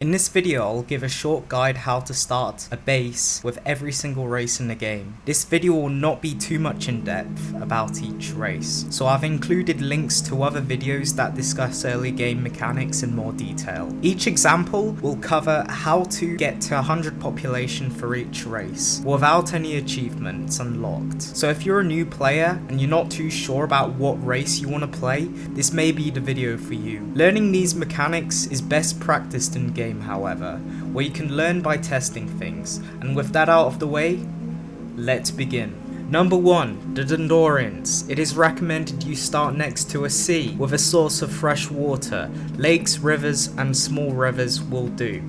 In this video, I'll give a short guide how to start a base with every single race in the game. This video will not be too much in depth about each race, so I've included links to other videos that discuss early game mechanics in more detail. Each example will cover how to get to 100 population for each race, without any achievements unlocked. So if you're a new player and you're not too sure about what race you want to play, this may be the video for you. Learning these mechanics is best practiced in game, however, where you can learn by testing things, and with that out of the way, let's begin. Number 1, the Dondoans. It is recommended you start next to a sea with a source of fresh water. Lakes, rivers and small rivers will do.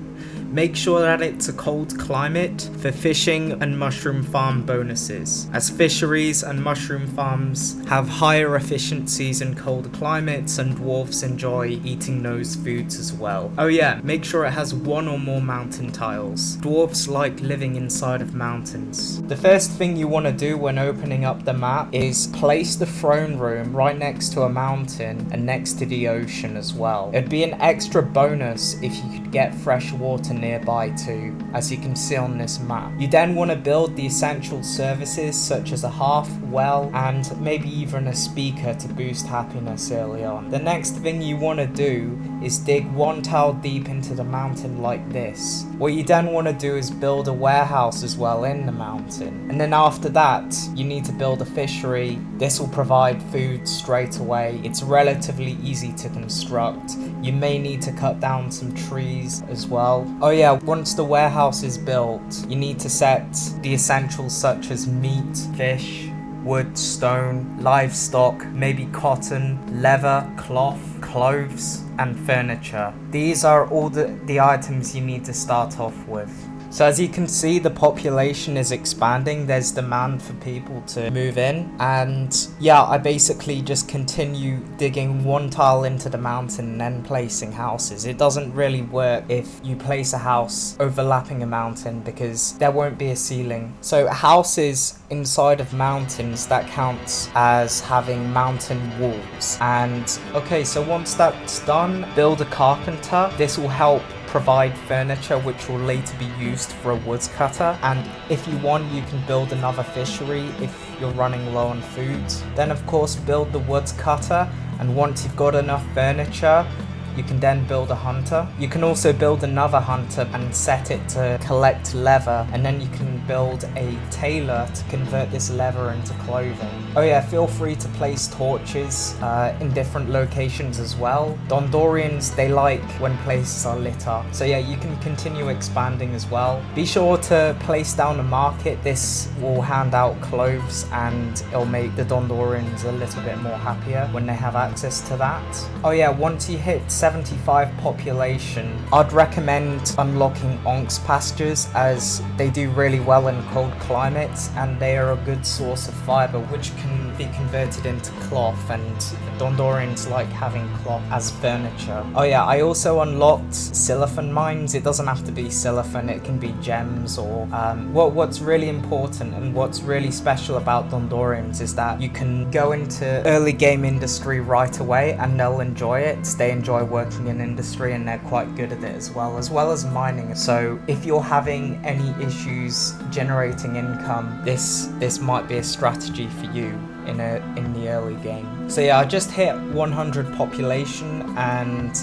Make sure that it's a cold climate for fishing and mushroom farm bonuses, as fisheries and mushroom farms have higher efficiencies in cold climates and dwarves enjoy eating those foods as well. Oh yeah, make sure it has one or more mountain tiles. Dwarves like living inside of mountains. The first thing you want to do when opening up the map is place the throne room right next to a mountain and next to the ocean as well. It'd be an extra bonus if you could get fresh water nearby too, as you can see on this map. You then want to build the essential services such as a hearth, well, and maybe even a speaker to boost happiness early on. The next thing you want to do is dig one tile deep into the mountain like this. What you then want to do is build a warehouse as well in the mountain. And then after that, you need to build a fishery. This will provide food straight away. It's relatively easy to construct. You may need to cut down some trees as well. Oh yeah, once the warehouse is built, you need to set the essentials such as meat, fish, wood, stone, livestock, maybe cotton, leather, cloth, clothes, and furniture. These are all the items you need to start off with. So as you can see, the population is expanding. There's demand for people to move in, and yeah, I basically just continue digging one tile into the mountain and then placing houses. It doesn't really work if you place a house overlapping a mountain because there won't be a ceiling. So houses inside of mountains, that counts as having mountain walls. And okay, so once that's done, build a carpenter. This will help provide furniture which will later be used for a woodcutter, and if you want you can build another fishery if you're running low on food. Then of course build the woodcutter, and once you've got enough furniture you can then build a hunter. You can also build another hunter and set it to collect leather, and then you can build a tailor to convert this leather into clothing. Oh yeah, feel free to place torches in different locations as well. Dondoans, they like when places are lit up. So yeah, you can continue expanding as well. Be sure to place down a market. This will hand out clothes and it'll make the Dondoans a little bit more happier when they have access to that. Oh yeah, once you hit 75 population, I'd recommend unlocking ox pastures, as they do really well in cold climates and they are a good source of fiber which can be converted into cloth, and Dondoans like having cloth as furniture. Oh yeah, I also unlocked silicon mines. It doesn't have to be silicon, it can be gems or what's really important and what's really special about Dondoans is that you can go into early game industry right away and they'll enjoy it. They enjoy working in industry and they're quite good at it as well as mining. So if you're having any issues generating income, this might be a strategy for you in the early game. So yeah, I just hit 100 population, and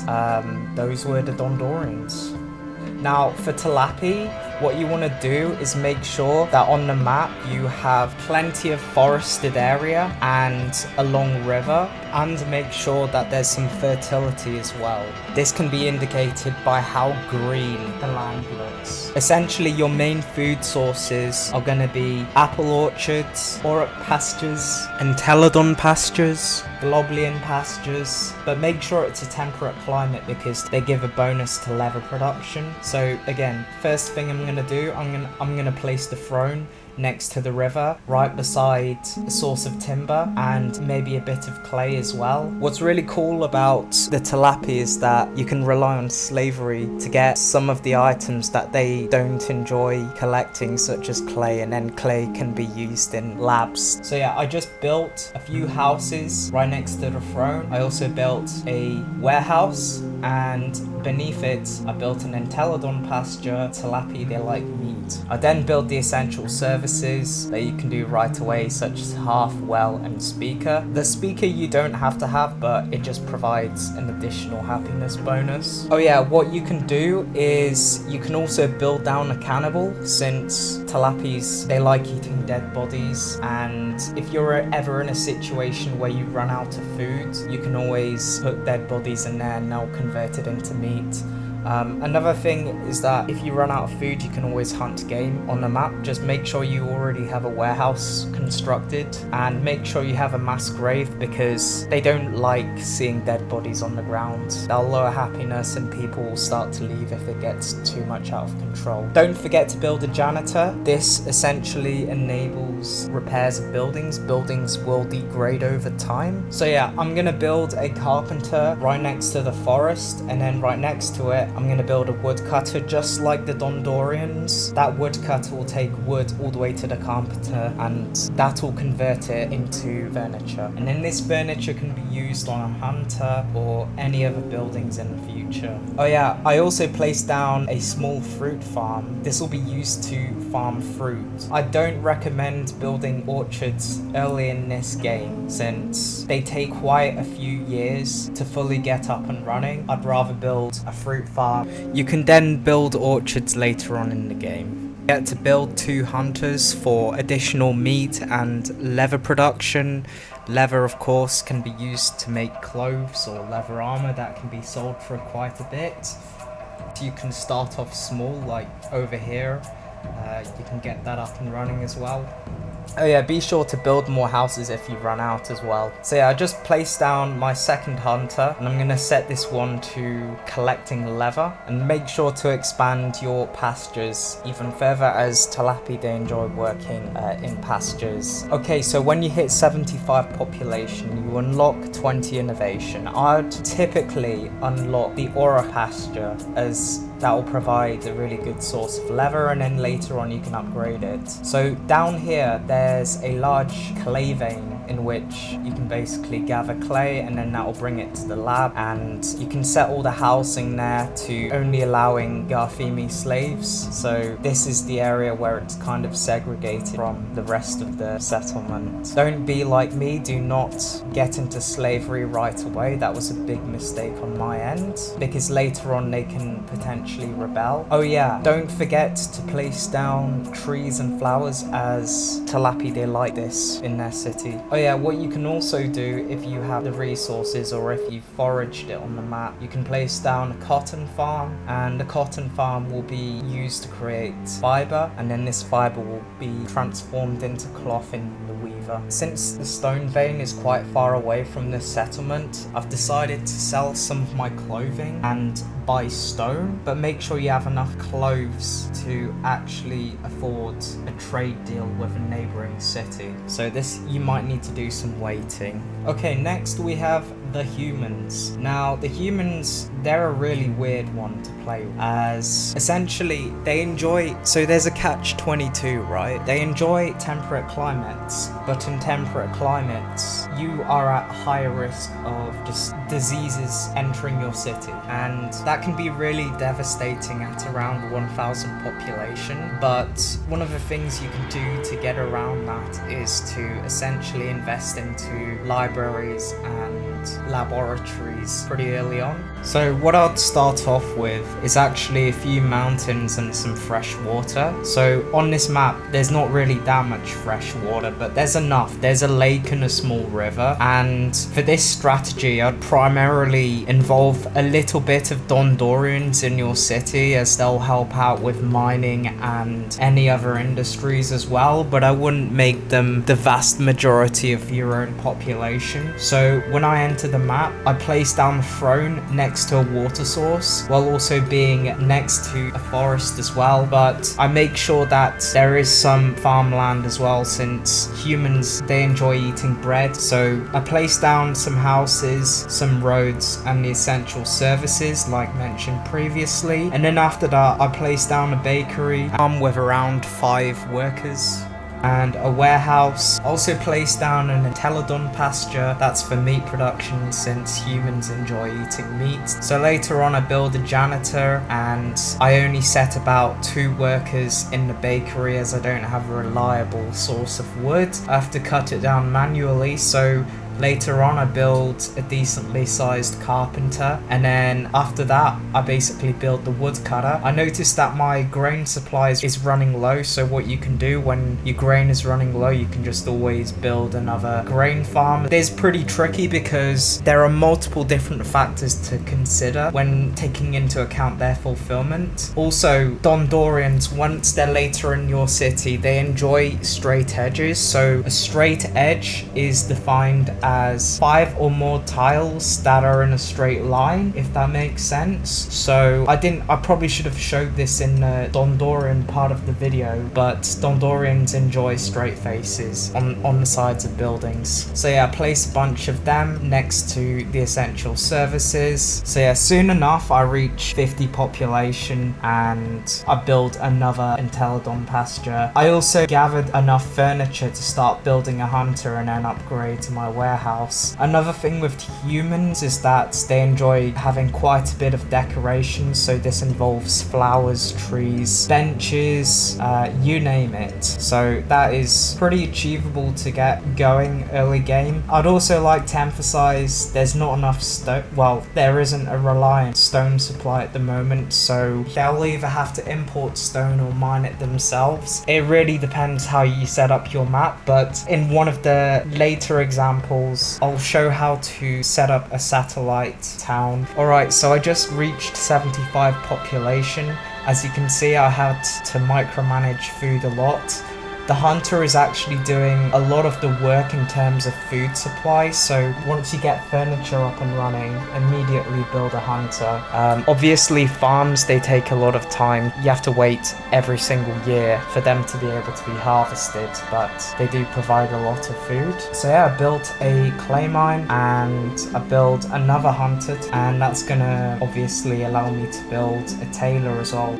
those were the Dondoans. Now for Tilapia, what you want to do is make sure that on the map you have plenty of forested area and a long river, and make sure that there's some fertility as well. This can be indicated by how green the land looks. Essentially your main food sources are going to be apple orchards, auroch pastures, entelodon pastures, globulian pastures, but make sure it's a temperate climate because they give a bonus to leather production. So again, first thing I'm going to do, I'm going to place the throne next to the river, right beside a source of timber and maybe a bit of clay as well. What's really cool about the Tilapia is that you can rely on slavery to get some of the items that they don't enjoy collecting, such as clay, and then clay can be used in labs. So yeah, I just built a few houses right next to the throne. I also built a warehouse, and beneath it I built an Entelodon pasture. Tilapia, they like meat. I then built the essential services that you can do right away, such as hearth, well, and speaker. The speaker you don't have to have, but it just provides an additional happiness bonus. Oh yeah, what you can do is you can also build down a cannibal, since Tilapias, they like eating dead bodies, and if you're ever in a situation where you run out of food, you can always put dead bodies in there and they'll convert it into meat. Another thing is that if you run out of food, you can always hunt game on the map. Just make sure you already have a warehouse constructed, and make sure you have a mass grave, because they don't like seeing dead bodies on the ground. They'll lower happiness and people will start to leave if it gets too much out of control. Don't forget to build a janitor. This essentially enables repairs of buildings. Buildings will degrade over time. So yeah, I'm gonna build a carpenter right next to the forest, and then right next to it I'm going to build a woodcutter, just like the Dondoans. That woodcutter will take wood all the way to the carpenter, and that will convert it into furniture. And then this furniture can be used on a hunter or any other buildings in the future. Oh yeah, I also placed down a small fruit farm. This will be used to farm fruit. I don't recommend building orchards early in this game, since they take quite a few years to fully get up and running. I'd rather build a fruit farm. You can then build orchards later on in the game. Get to build 2 hunters for additional meat and leather production. Leather, of course, can be used to make clothes or leather armor that can be sold for quite a bit. You can start off small, like over here. You can get that up and running as well. Oh yeah, be sure to build more houses if you run out as well. So yeah, I just placed down my second hunter, and I'm going to set this one to collecting leather. And make sure to expand your pastures even further, as Tilapia, they enjoy working in pastures. Okay, so when you hit 75 population, you unlock 20 innovation. I'd typically unlock the aura pasture, as that will provide a really good source of leather, and then later on you can upgrade it. So down here there's a large clay vein in which you can basically gather clay, and then that will bring it to the lab, and you can set all the housing there to only allowing Garami slaves. So this is the area where it's kind of segregated from the rest of the settlement. Don't be like me, do not get into slavery right away. That was a big mistake on my end, because later on they can potentially rebel. Oh yeah, don't forget to place down trees and flowers, as Tilapia, they like this in their city. Oh yeah, what you can also do if you have the resources, or if you foraged it on the map, you can place down a cotton farm, and the cotton farm will be used to create fiber, and then this fiber will be transformed into cloth in the weaver. Since the stone vein is quite far away from this settlement, I've decided to sell some of my clothing and buy stone, but make sure you have enough clothes to actually afford a trade deal with a neighboring city. So this, you might need to do some waiting. Okay, next we have the humans. Now the humans, they're a really weird one to play with, as essentially they enjoy, so there's a catch-22, right? They enjoy temperate climates, but in temperate climates you are at higher risk of just diseases entering your city, and that can be really devastating at around 1,000 population. But one of the things you can do to get around that is to essentially invest into libraries and laboratories pretty early on. So what I'd start off with is actually a few mountains and some fresh water. So on this map there's not really that much fresh water, but there's enough. There's a lake and a small river, and for this strategy I'd primarily involve a little bit of Dondoans in your city, as they'll help out with mining and any other industries as well, but I wouldn't make them the vast majority of your own population. So when I enter the map, I place down the throne next next to a water source while also being next to a forest as well, but I make sure that there is some farmland as well, since humans, they enjoy eating bread. So I place down some houses, some roads, and the essential services like mentioned previously, and then after that I place down a bakery with around 5 workers and a warehouse. Also place down an Entelodon pasture, that's for meat production since humans enjoy eating meat. So later on I build a janitor, and I only set about 2 workers in the bakery as I don't have a reliable source of wood. I have to cut it down manually, so later on I build a decently sized carpenter, and then after that I basically build the woodcutter. I noticed that my grain supply is running low, so what you can do when your grain is running low, you can just always build another grain farm. It is pretty tricky because there are multiple different factors to consider when taking into account their fulfillment. Also, Dondoans, once they're later in your city, they enjoy straight edges. So a straight edge is defined as 5 or more tiles that are in a straight line, if that makes sense. So I probably should have showed this in the Dondoran part of the video, but Dondorians enjoy straight faces on the sides of buildings. So yeah, I place a bunch of them next to the essential services. So yeah, soon enough I reach 50 population and I build another Entelodon pasture. I also gathered enough furniture to start building a hunter and then upgrade to my warehouse. Another thing with humans is that they enjoy having quite a bit of decoration, so this involves flowers, trees, benches, you name it. So that is pretty achievable to get going early game. I'd also like to emphasize there's not enough stone, well, there isn't a reliant stone supply at the moment, so they'll either have to import stone or mine it themselves. It really depends how you set up your map, but in one of the later examples I'll show how to set up a satellite town. Alright, so I just reached 75 population. As you can see, I had to micromanage food a lot. The hunter is actually doing a lot of the work in terms of food supply, so once you get furniture up and running, immediately build a hunter. Obviously farms, they take a lot of time. You have to wait every single year for them to be able to be harvested, but they do provide a lot of food. So yeah, I built a clay mine and I built another hunter, and that's gonna obviously allow me to build a tailor as well.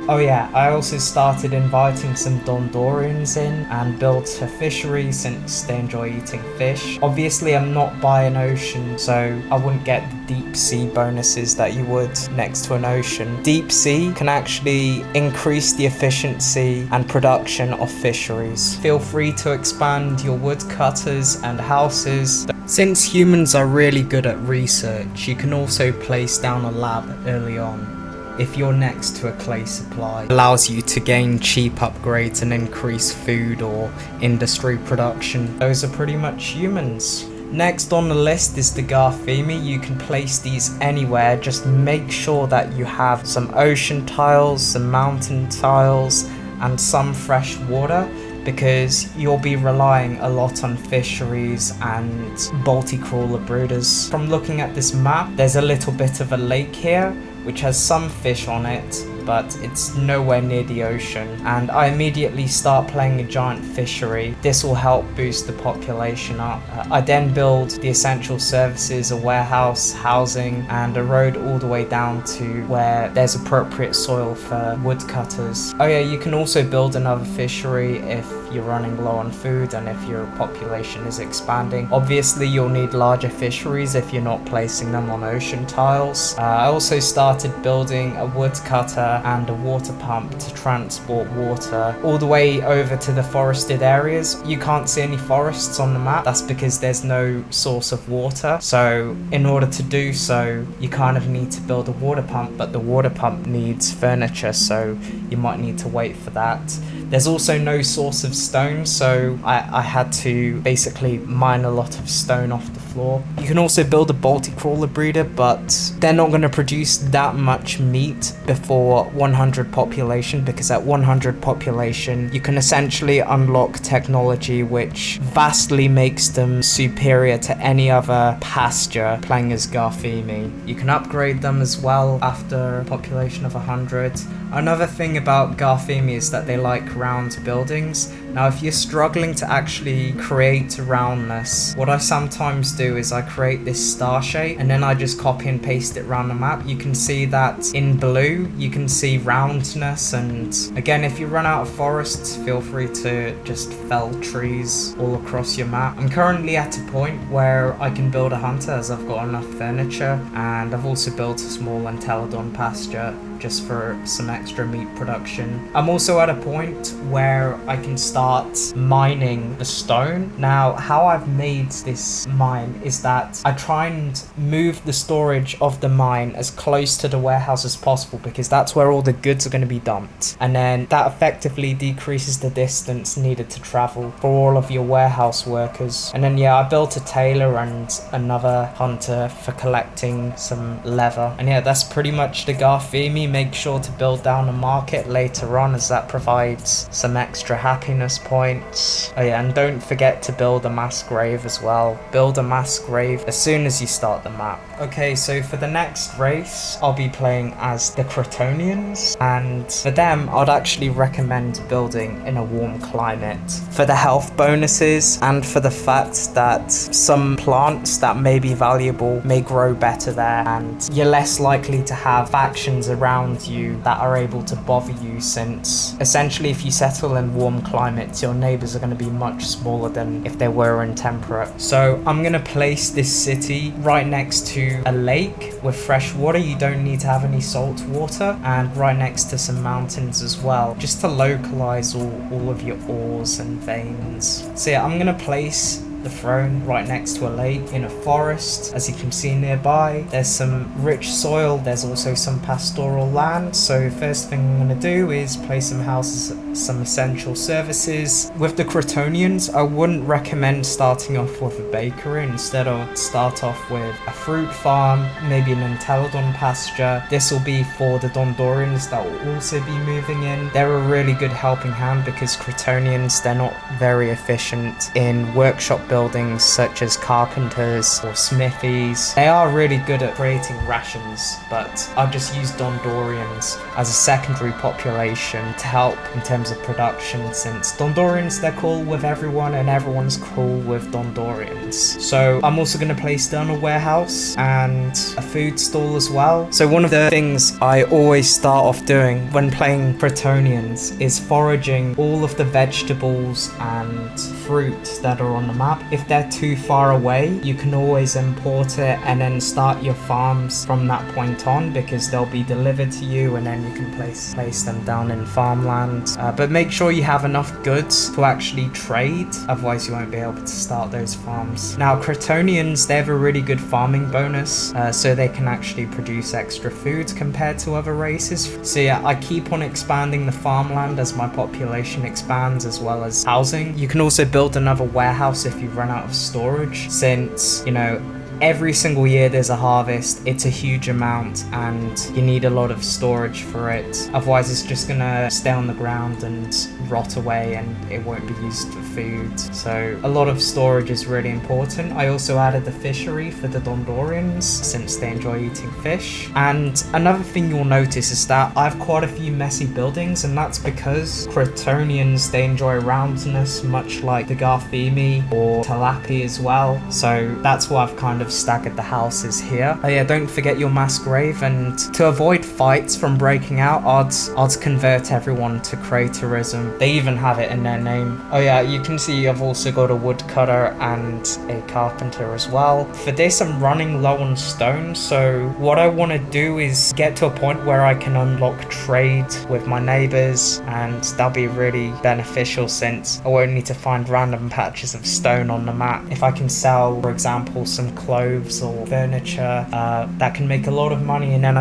Oh yeah, I also started inviting some Dondorians in and built a fishery since they enjoy eating fish. Obviously I'm not by an ocean, so I wouldn't get the deep sea bonuses that you would next to an ocean. Deep sea can actually increase the efficiency and production of fisheries. Feel free to expand your woodcutters and houses. Since humans are really good at research, you can also place down a lab early on. If you're next to a clay supply, it allows you to gain cheap upgrades and increase food or industry production. Those are pretty much humans. Next on the list is the Garami. You can place these anywhere, just make sure that you have some ocean tiles, some mountain tiles, and some fresh water, because you'll be relying a lot on fisheries and multi-crawler brooders. From looking at this map, there's a little bit of a lake here, which has some fish on it, but it's nowhere near the ocean. And I immediately start playing a giant fishery. This will help boost the population up. I then build the essential services, a warehouse, housing, and a road all the way down to where there's appropriate soil for woodcutters. Oh yeah, you can also build another fishery if you're running low on food and if your population is expanding. Obviously you'll need larger fisheries if you're not placing them on ocean tiles. I also started building a woodcutter and a water pump to transport water all the way over to the forested areas. You can't see any forests on the map, that's because there's no source of water. So in order to do so, you kind of need to build a water pump, but the water pump needs furniture, so you might need to wait for that. There's also no source of stone, so I had to basically mine a lot of stone off the floor. You can also build a multi-crawler breeder, but they're not going to produce that that much meat before 100 population, because at 100 population you can essentially unlock technology which vastly makes them superior to any other pasture playing as Garfimi. You can upgrade them as well after a population of 100. Another thing about Garfimi is that they like round buildings. Now if you're struggling to actually create roundness, what I sometimes do is I create this star shape and then I just copy and paste it around the map. You can see that in blue you can see roundness, and again, if you run out of forests, feel free to just fell trees all across your map. I'm currently at a point where I can build a hunter as I've got enough furniture, and I've also built a small Entelodon pasture just for some extra meat production. I'm also at a point where I can start mining the stone. Now, how I've made this mine is that I try and move the storage of the mine as close to the warehouse as possible, because that's where all the goods are going to be dumped. And then that effectively decreases the distance needed to travel for all of your warehouse workers. And then yeah, I built a tailor and another hunter for collecting some leather. And yeah, that's pretty much the Garfimi. Make sure to build down a market later on, as that provides some extra happiness points. Oh yeah, and don't forget to build a mass grave as well. Build a mass grave as soon as you start the map. Okay, so for the next race, I'll be playing as the Crettonians, and for them, I'd actually recommend building in a warm climate for the health bonuses and for the fact that some plants that may be valuable may grow better there, and you're less likely to have factions around you that are able to bother you, since essentially if you settle in warm climates, your neighbors are going to be much smaller than if they were in temperate. So I'm going to place this city right next to a lake with fresh water. You don't need to have any salt water, and right next to some mountains as well, just to localize all of your ores and veins. So yeah, I'm going to place the throne right next to a lake in a forest. As you can see nearby, there's some rich soil, there's also some pastoral land. So first thing I'm going to do is place some houses, some essential services. With the Crettonians, I wouldn't recommend starting off with a bakery. Instead, I would start off with a fruit farm, maybe an Entelodon pasture. This will be for the Dondoans that will also be moving in. They're a really good helping hand, because Crettonians, they're not very efficient in workshop buildings such as carpenters or smithies. They are really good at creating rations, but I've just used Dondoans as a secondary population to help in terms of production, since Dondoans, they're cool with everyone and everyone's cool with Dondoans. So I'm also going to place down a warehouse and a food stall as well. So one of the things I always start off doing when playing Crettonians is foraging all of the vegetables and fruit that are on the map. If they're too far away, you can always import it and then start your farms from that point on, because they'll be delivered to you and then you can place them down in farmland. But make sure you have enough goods to actually trade, otherwise you won't be able to start those farms. Now Crettonians, they have a really good farming bonus, so they can actually produce extra food compared to other races. So yeah, I keep on expanding the farmland as my population expands, as well as housing. You can also build another warehouse if you run out of storage, since, you know, every single year there's a harvest. It's a huge amount and you need a lot of storage for it, otherwise it's just gonna stay on the ground and rot away and it won't be used for food. So a lot of storage is really important. I also added the fishery for the Dondoans, since they enjoy eating fish. And another thing you'll notice is that I have quite a few messy buildings, and that's because Crettonians, they enjoy roundness, much like the Garfimi or Tilapia as well. So that's why I've kind of staggered the houses here. Oh yeah, don't forget your mass grave, and to avoid fights from breaking out, I'd convert everyone to Creatorism. They even have it in their name. Oh yeah, you can see I've also got a woodcutter and a carpenter as well. For this, I'm running low on stone, so what I want to do is get to a point where I can unlock trade with my neighbors, and that'll be really beneficial since I won't need to find random patches of stone on the map. If I can sell, for example, some clothes clothes or furniture that can make a lot of money, and then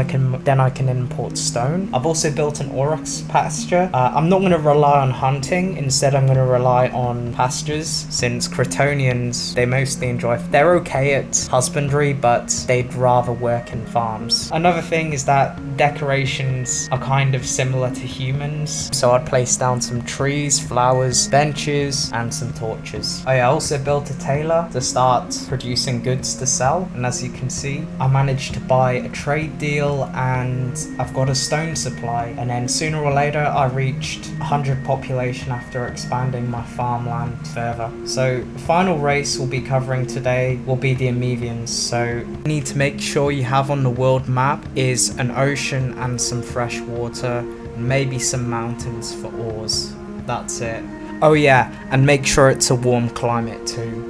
I can import stone. I've also built an oryx pasture. I'm not going to rely on hunting. Instead, I'm going to rely on pastures, since Crettonians, they mostly enjoy, they're okay at husbandry, but they'd rather work in farms. Another thing is that decorations are kind of similar to humans, so I'd place down some trees, flowers, benches, and some torches. I also built a tailor to start producing goods to sell, and as you can see, I managed to buy a trade deal and I've got a stone supply, and then sooner or later I reached 100 population after expanding my farmland further. So the final race we'll be covering today will be the Amoebians. So you need to make sure you have on the world map is an ocean and some fresh water, and maybe some mountains for ores. That's it. Oh yeah, and make sure it's a warm climate too.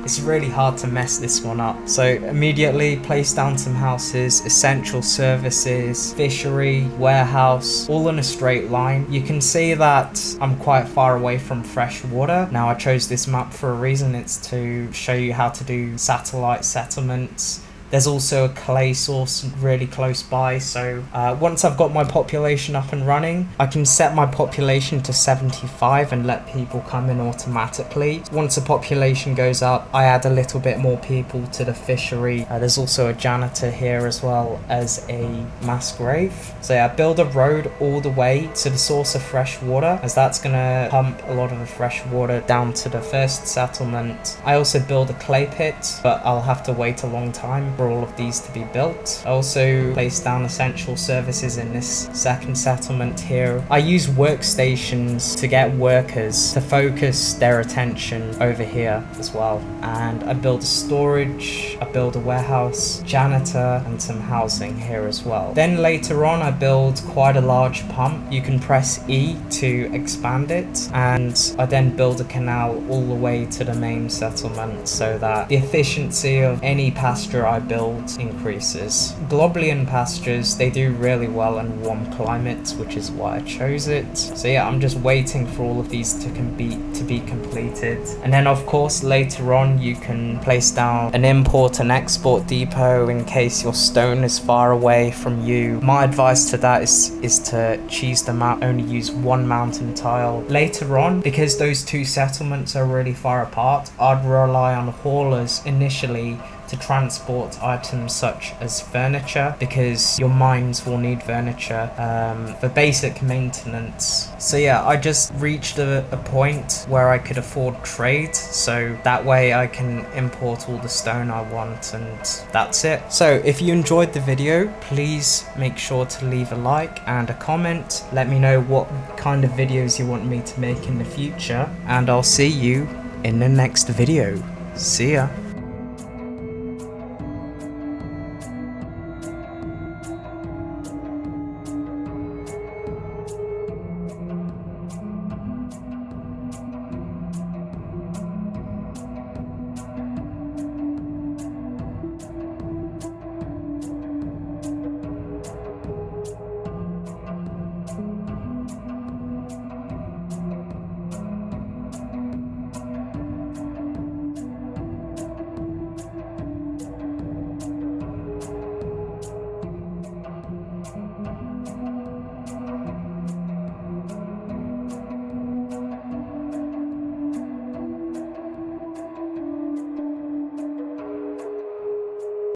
It's really hard to mess this one up. So immediately place down some houses, essential services, fishery, warehouse, all in a straight line. You can see that I'm quite far away from fresh water. Now I chose this map for a reason. It's to show you how to do satellite settlements. There's also a clay source really close by, so once I've got my population up and running, I can set my population to 75 and let people come in automatically. Once the population goes up, I add a little bit more people to the fishery. There's also a janitor here as well as a mass grave. So yeah, build a road all the way to the source of fresh water, as that's gonna pump a lot of the fresh water down to the first settlement. I also build a clay pit, but I'll have to wait a long time for all of these to be built. I also place down essential services in this second settlement here. I use workstations to get workers to focus their attention over here as well. And I build a storage, I build a warehouse, janitor, and some housing here as well. Then later on I build quite a large pump. You can press E to expand it, and I then build a canal all the way to the main settlement so that the efficiency of any pasture I build increases. Globalian pastures, they do really well in warm climates, which is why I chose it. So yeah, I'm just waiting for all of these to be completed. And then of course later on you can place down an import and export depot in case your stone is far away from you. My advice to that is to cheese the map, only use one mountain tile. Later on, because those two settlements are really far apart, I'd rely on haulers initially to transport items such as furniture, because your mines will need furniture for basic maintenance. So yeah, I just reached a point where I could afford trade, so that way I can import all the stone I want, and that's it. So if you enjoyed the video, please make sure to leave a like and a comment. Let me know what kind of videos you want me to make in the future, and I'll see you in the next video. See ya.